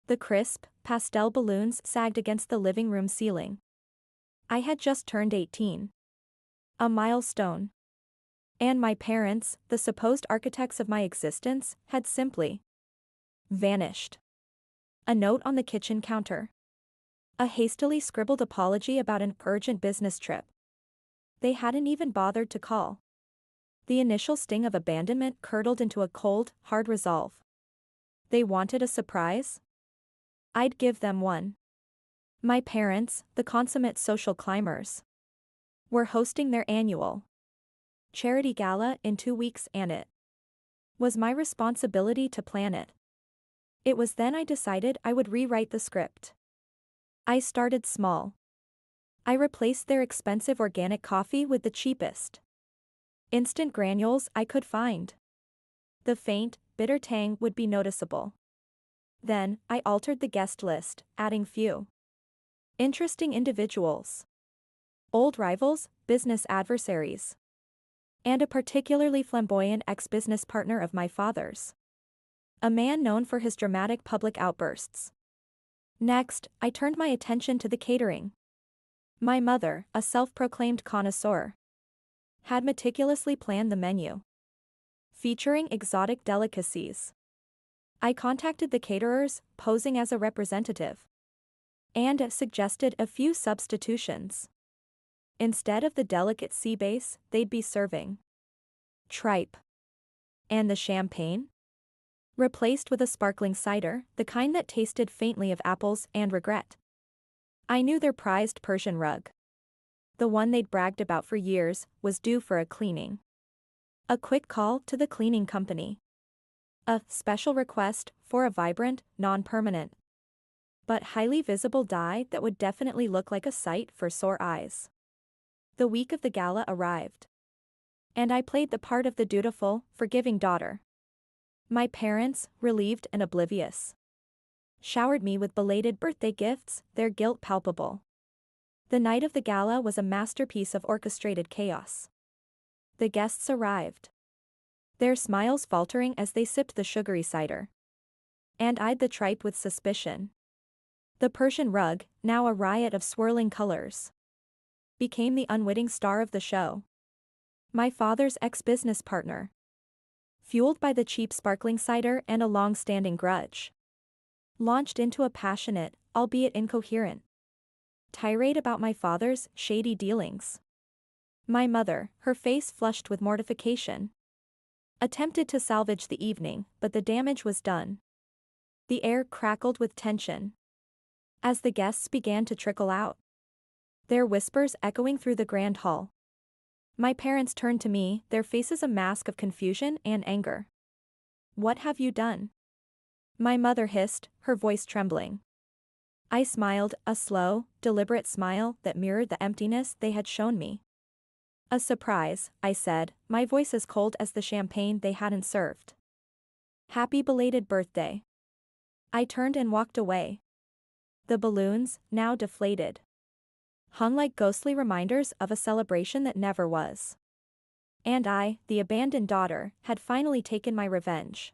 The crisp, pastel balloons sagged against the living room ceiling. I had just turned 18. A milestone. And my parents, the supposed architects of my existence, had simply vanished. A note on the kitchen counter. A hastily scribbled apology about an urgent business trip. They hadn't even bothered to call. The initial sting of abandonment curdled into a cold, hard resolve. They wanted a surprise? I'd give them one. My parents, the consummate social climbers, were hosting their annual charity gala in 2 weeks, and it was my responsibility to plan it. It was then I decided I would rewrite the script. I started small. I replaced their expensive organic coffee with the cheapest instant granules I could find. The faint, bitter tang would be noticeable. Then, I altered the guest list, adding few interesting individuals, old rivals, business adversaries, and a particularly flamboyant ex-business partner of my father's, a man known for his dramatic public outbursts. Next, I turned my attention to the catering. My mother, a self-proclaimed connoisseur, had meticulously planned the menu, featuring exotic delicacies. I contacted the caterers, posing as a representative, and suggested a few substitutions. Instead of the delicate sea bass, they'd be serving tripe. And the champagne? Replaced with a sparkling cider, the kind that tasted faintly of apples and regret. I knew their prized Persian rug, the one they'd bragged about for years, was due for a cleaning. A quick call to the cleaning company. A special request for a vibrant, non-permanent, but highly visible dye that would definitely look like a sight for sore eyes. The week of the gala arrived, and I played the part of the dutiful, forgiving daughter. My parents, relieved and oblivious, showered me with belated birthday gifts, their guilt palpable. The night of the gala was a masterpiece of orchestrated chaos. The guests arrived, their smiles faltering as they sipped the sugary cider, and eyed the tripe with suspicion. The Persian rug, now a riot of swirling colors, became the unwitting star of the show. My father's ex-business partner, fueled by the cheap sparkling cider and a long-standing grudge, launched into a passionate, albeit incoherent, tirade about my father's shady dealings. My mother, her face flushed with mortification, attempted to salvage the evening, but the damage was done. The air crackled with tension as the guests began to trickle out, their whispers echoing through the grand hall. My parents turned to me, their faces a mask of confusion and anger. "What have you done?" My mother hissed, her voice trembling. I smiled, a slow, deliberate smile that mirrored the emptiness they had shown me. "A surprise," I said, my voice as cold as the champagne they hadn't served. "Happy belated birthday." I turned and walked away. The balloons, now deflated, hung like ghostly reminders of a celebration that never was. And I, the abandoned daughter, had finally taken my revenge.